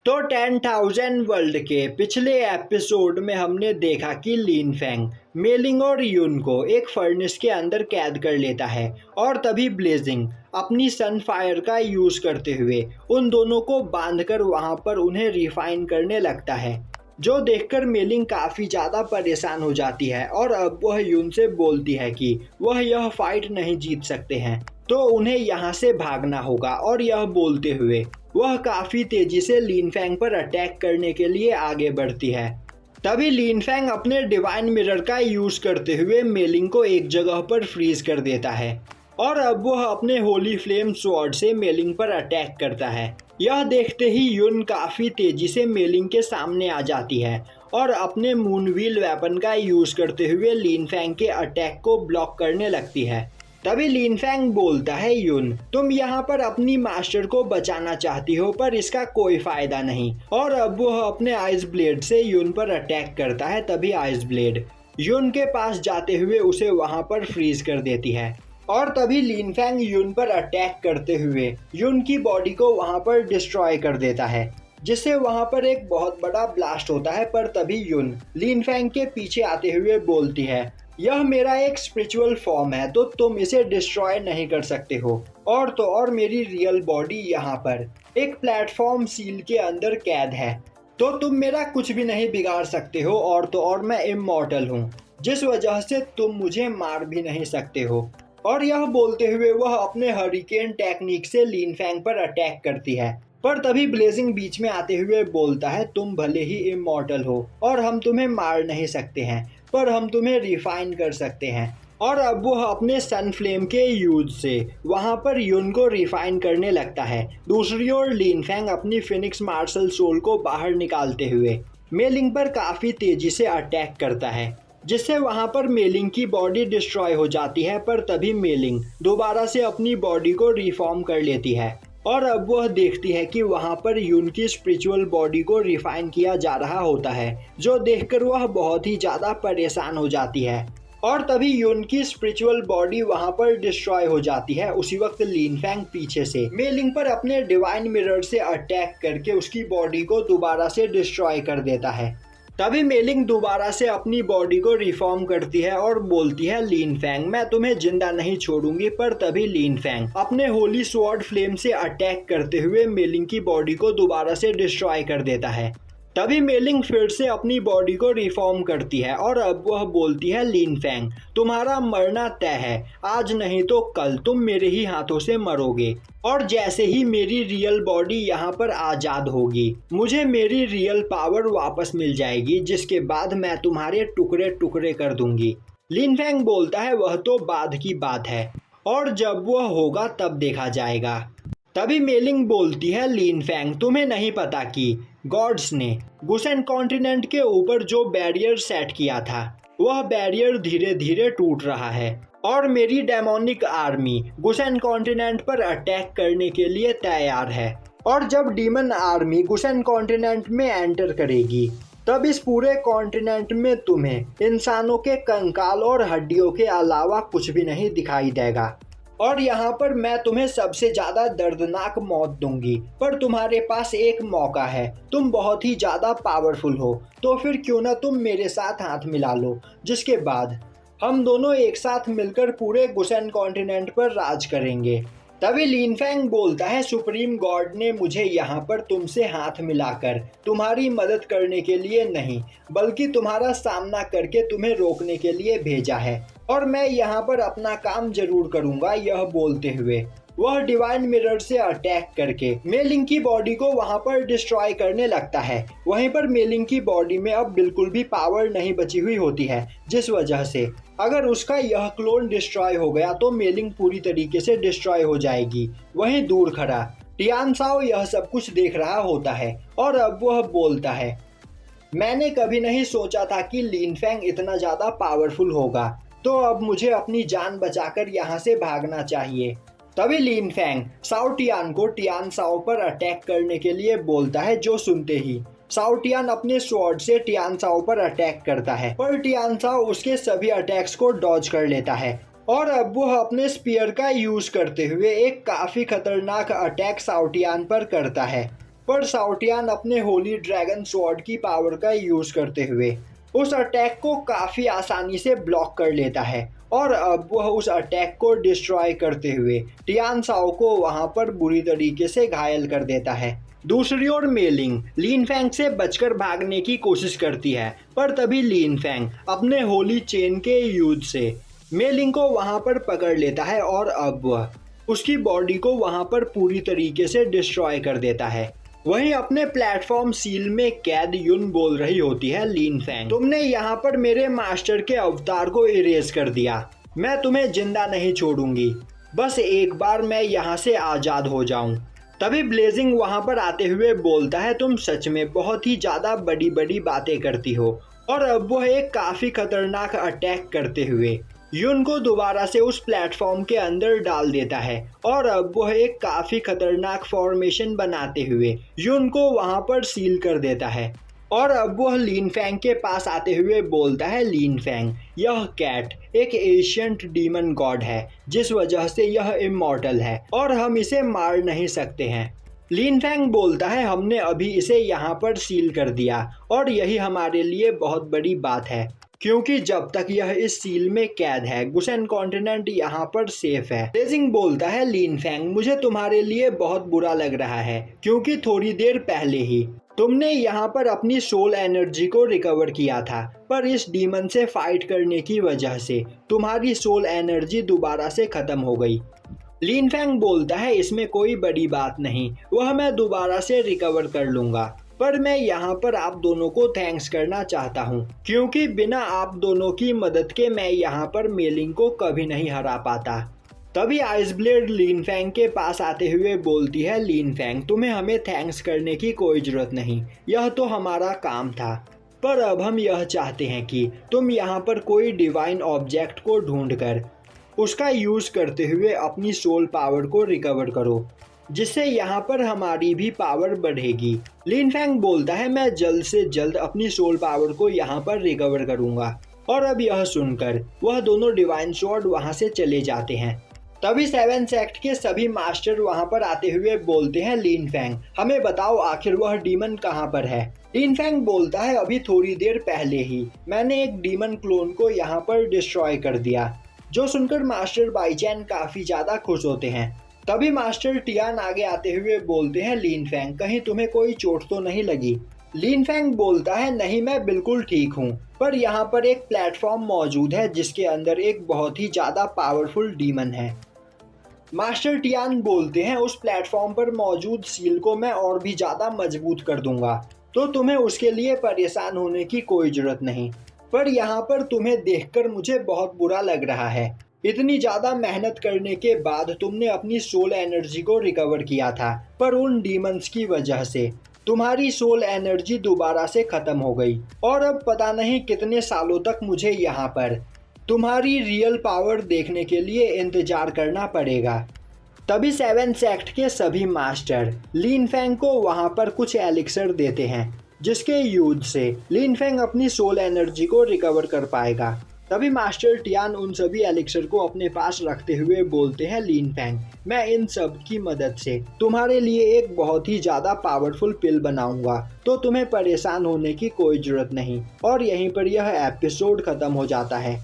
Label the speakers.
Speaker 1: तो 10,000 वर्ल्ड के पिछले एपिसोड में हमने देखा कि लिन फेंग मेलिंग और युन को एक फर्नेस के अंदर कैद कर लेता है और तभी ब्लेजिंग अपनी सनफायर का यूज करते हुए उन दोनों को बांधकर वहां पर उन्हें रिफाइन करने लगता है, जो देखकर मेलिंग काफी ज्यादा परेशान हो जाती है और अब वह युन से बोलती है कि वह यह फाइट नहीं जीत सकते हैं तो उन्हें यहाँ से भागना होगा। और यह बोलते हुए वह काफी तेजी से लिन फेंग पर अटैक करने के लिए आगे बढ़ती है। तभी लिन फेंग अपने डिवाइन मिरर का यूज करते हुए मेलिंग को एक जगह पर फ्रीज कर देता है और अब वह अपने होली फ्लेम स्वॉर्ड से मेलिंग पर अटैक करता है। यह देखते ही युन काफी तेजी से मेलिंग के सामने आ जाती है और अपने मूनव्हील वेपन का यूज करते हुए लिन फेंग के अटैक को ब्लॉक करने लगती है। तभी लिन फेंग बोलता है, युन तुम यहाँ पर अपनी मास्टर को बचाना चाहती हो पर इसका कोई फायदा नहीं। और अब वह अपने आइस ब्लेड से युन पर अटैक करता है। तभी आइस ब्लेड युन के पास जाते हुए उसे वहां पर फ्रीज कर देती है और तभी लिन फेंग युन पर अटैक करते हुए युन की बॉडी को वहां पर डिस्ट्रॉय कर देता है, जिससे वहां पर एक बहुत बड़ा ब्लास्ट होता है। पर तभी युन लिन फेंग के पीछे आते हुए बोलती है, यह मेरा एक स्पिरिचुअल फॉर्म है तो तुम इसे डिस्ट्रॉय नहीं कर सकते हो। और तो और मेरी रियल बॉडी यहाँ पर एक प्लेटफॉर्म सील के अंदर कैद है तो तुम मेरा कुछ भी नहीं बिगाड़ सकते हो। और तो और मैं इमॉर्टल हूँ, जिस वजह से तुम मुझे मार भी नहीं सकते हो। और यह बोलते हुए वह अपने हरिकेन टेक्निक से लिन फेंग पर अटैक करती है। पर तभी ब्लेजिंग बीच में आते हुए बोलता है, तुम भले ही इमॉर्टल हो और हम तुम्हें मार नहीं सकते हैं पर हम तुम्हें रिफाइन कर सकते हैं। और अब वह अपने सन फ्लेम के यूज से वहां पर युन को रिफाइन करने लगता है। दूसरी ओर लिन फेंग अपनी फिनिक्स मार्शल सोल को बाहर निकालते हुए मेलिंग पर काफी तेजी से अटैक करता है, जिससे वहां पर मेलिंग की बॉडी डिस्ट्रॉय हो जाती है। पर तभी मेलिंग दोबारा से अपनी बॉडी को रिफॉर्म कर लेती है और अब वह देखती है कि वहां पर युन की स्पिरिचुअल बॉडी को रिफाइन किया जा रहा होता है, जो देखकर वह बहुत ही ज्यादा परेशान हो जाती है। और तभी युन की स्पिरिचुअल बॉडी वहां पर डिस्ट्रॉय हो जाती है। उसी वक्त लिन फेंग पीछे से मेलिंग पर अपने डिवाइन मिरर से अटैक करके उसकी बॉडी को दोबारा से डिस्ट्रॉय कर देता है। तभी मेलिंग दोबारा से अपनी बॉडी को रिफॉर्म करती है और बोलती है, लिन फेंग मैं तुम्हें जिंदा नहीं छोड़ूंगी। पर तभी लिन फेंग अपने होली स्वॉर्ड फ्लेम से अटैक करते हुए मेलिंग की बॉडी को दोबारा से डिस्ट्रॉय कर देता है। तभी मेलिंग फिर से अपनी बॉडी को रिफॉर्म करती है और अब वह बोलती है, लिन फेंग तुम्हारा मरना तय है, आज नहीं तो कल तुम मेरे ही हाथों से मरोगे। और जैसे ही मेरी रियल बॉडी यहाँ पर आज़ाद होगी मुझे मेरी रियल पावर वापस मिल जाएगी, जिसके बाद मैं तुम्हारे टुकड़े टुकड़े कर दूंगी। लिन फेंग बोलता है, वह तो बाद की बात है और जब वह होगा तब देखा जाएगा। तभी मेलिंग बोलती है, लिन फेंग तुम्हें नहीं पता कि गॉड्स ने गुसेन कॉन्टिनेंट के ऊपर जो बैरियर सेट किया था वह बैरियर धीरे धीरे टूट रहा है और मेरी डेमोनिक आर्मी गुसेन कॉन्टिनेंट पर अटैक करने के लिए तैयार है। और जब डीमन आर्मी गुसेन कॉन्टिनेंट में एंटर करेगी तब इस पूरे कॉन्टिनेंट में तुम्हें इंसानों के कंकाल और हड्डियों के अलावा कुछ भी नहीं दिखाई देगा और यहाँ पर मैं तुम्हें सबसे ज्यादा दर्दनाक मौत दूंगी। पर तुम्हारे पास एक मौका है, तुम बहुत ही ज्यादा पावरफुल हो तो फिर क्यों ना तुम मेरे साथ हाथ मिला लो, जिसके बाद हम दोनों एक साथ मिलकर पूरे गुसेन कॉन्टिनेंट पर राज करेंगे। तभी लिन फेंग बोलता है, सुप्रीम गॉड ने मुझे यहाँ पर तुमसे हाथ मिलाकर तुम्हारी मदद करने के लिए नहीं बल्कि तुम्हारा सामना करके तुम्हें रोकने के लिए भेजा है और मैं यहाँ पर अपना काम जरूर करूँगा। यह बोलते हुए वह डिवाइन मिरर से अटैक करके मेलिंग की बॉडी को वहां पर डिस्ट्रॉय करने लगता है। वहीं पर मेलिंग की बॉडी में अब बिल्कुल भी पावर नहीं बची हुई होती है, जिस वजह से अगर उसका यह क्लोन डिस्ट्रॉय हो गया तो मेलिंग पूरी तरीके से डिस्ट्रॉय हो जाएगी। वहीं दूर खड़ा टियान साओ यह सब कुछ देख रहा होता है और अब वह बोलता है, मैंने कभी नहीं सोचा था कि लिन फेंग इतना ज्यादा पावरफुल होगा, तो अब मुझे अपनी जान बचाकर यहाँ से भागना चाहिए। तभी लिन फेंग साओ टियान को टियान साओ पर अटैक करने के लिए बोलता है, जो सुनते ही साओ टियान अपने स्वॉर्ड से टियान साओ पर अटैक करता है पर टियान साओ उसके सभी अटैक्स को डॉज कर लेता है और अब वह अपने स्पीयर का यूज करते हुए एक काफी खतरनाक अटैक साओ टियान पर करता है। पर साओटियान अपने होली ड्रैगन स्वॉर्ड की पावर का यूज करते हुए उस अटैक को काफ़ी आसानी से ब्लॉक कर लेता है और अब वह उस अटैक को डिस्ट्रॉय करते हुए टियान साओ को वहां पर बुरी तरीके से घायल कर देता है। दूसरी ओर मेलिंग लिन फैंग से बचकर भागने की कोशिश करती है, पर तभी लिन फैंग अपने होली चेन के यूज से मेलिंग को वहां पर पकड़ लेता है और अब वह उसकी बॉडी को वहां पर पूरी तरीके से डिस्ट्रॉय कर देता है। वहीं अपने प्लेटफॉर्म सील में कैद युन बोल रही होती है, लिन फैंग तुमने यहाँ पर मेरे मास्टर के अवतार को इरेज कर दिया, मैं तुम्हें जिंदा नहीं छोड़ूंगी, बस एक बार मैं यहाँ से आज़ाद हो जाऊं। तभी ब्लेजिंग वहां पर आते हुए बोलता है, तुम सच में बहुत ही ज़्यादा बड़ी बड़ी बातें करती हो। और अब वह एक काफ़ी खतरनाक अटैक करते हुए युन को दोबारा से उस प्लेटफॉर्म के अंदर डाल देता है और अब वह एक काफ़ी खतरनाक फॉर्मेशन बनाते हुए युन को वहां पर सील कर देता है। और अब वह लिन फैंग के पास आते हुए बोलता है, लिन फैंग यह कैट एक एशियंट डीमन गॉड है, जिस वजह से यह इमॉर्टल है और हम इसे मार नहीं सकते हैं। लिन फैंग बोलता है, हमने अभी इसे यहाँ पर सील कर दिया और यही हमारे लिए बहुत बड़ी बात है, क्योंकि जब तक यह इस सील में कैद है गुसेन कॉन्टिनेंट यहाँ पर सेफ है। ब्लेजिंग बोलता है, लिन फैंग मुझे तुम्हारे लिए बहुत बुरा लग रहा है, क्योंकि थोड़ी देर पहले ही तुमने यहाँ पर अपनी सोल एनर्जी को रिकवर किया था, पर इस डीमन से फाइट करने की वजह से तुम्हारी सोल एनर्जी दोबारा से खत्म हो गई। लिन फैंग बोलता है, इसमें कोई बड़ी बात नहीं, वह मैं दोबारा से रिकवर कर लूंगा, पर मैं यहाँ पर आप दोनों को थैंक्स करना चाहता हूँ, क्योंकि बिना आप दोनों की मदद के मैं यहाँ पर मेलिंग को कभी नहीं हरा पाता। तभी आइस ब्लेड लिन फैंग के पास आते हुए बोलती है, लिन फैंग तुम्हें हमें थैंक्स करने की कोई ज़रूरत नहीं, यह तो हमारा काम था, पर अब हम यह चाहते हैं कि तुम यहाँ पर कोई डिवाइन ऑब्जेक्ट को ढूंढकर उसका यूज़ करते हुए अपनी सोल पावर को रिकवर करो, जिससे यहाँ पर हमारी भी पावर बढ़ेगी। लिन फैंग बोलता है, मैं जल्द से जल्द अपनी सोल पावर को यहाँ पर रिकवर करूँगा। और अब यह सुनकर वह दोनों डिवाइन स्वॉर्ड वहाँ से चले जाते हैं। तभी 7 सेक्ट के सभी मास्टर वहाँ पर आते हुए बोलते हैं, लिन फैंग हमें बताओ आखिर वह डीमन कहाँ पर है। लिन फैंग बोलता है, अभी थोड़ी देर पहले ही मैंने एक डीमन क्लोन को यहाँ पर डिस्ट्रॉय कर दिया, जो सुनकर मास्टर बाईचैन काफ़ी ज़्यादा खुश होते हैं। तभी मास्टर टियान आगे आते हुए बोलते हैं, लिन फैंग कहीं तुम्हें कोई चोट तो नहीं लगी। लिन फैंग बोलता है, नहीं मैं बिल्कुल ठीक हूँ, पर यहाँ पर एक प्लेटफॉर्म मौजूद है जिसके अंदर एक बहुत ही ज़्यादा पावरफुल डीमन है। मास्टर टियान बोलते हैं, उस प्लेटफॉर्म पर मौजूद सील को मैं और भी ज़्यादा मजबूत कर दूंगा, तो तुम्हें उसके लिए परेशान होने की कोई ज़रूरत नहीं। पर यहाँ पर तुम्हें देखकर मुझे बहुत बुरा लग रहा है, इतनी ज़्यादा मेहनत करने के बाद तुमने अपनी सोल एनर्जी को रिकवर किया था, पर उन डीमंस की वजह से तुम्हारी सोल एनर्जी दोबारा से ख़त्म हो गई और अब पता नहीं कितने सालों तक मुझे यहाँ पर तुम्हारी रियल पावर देखने के लिए इंतज़ार करना पड़ेगा। तभी 7 सेक्ट के सभी मास्टर लिन फैंग को वहाँ पर कुछ एलिक्सर देते हैं, जिसके यूज से लिन फैंग अपनी सोल एनर्जी को रिकवर कर पाएगा। तभी मास्टर टियान उन सभी एलिक्सर को अपने पास रखते हुए बोलते हैं, लिन फैंग मैं इन सब की मदद से तुम्हारे लिए एक बहुत ही ज़्यादा पावरफुल पिल बनाऊंगा, तो तुम्हें परेशान होने की कोई ज़रूरत नहीं। और यहीं पर यह एपिसोड ख़त्म हो जाता है।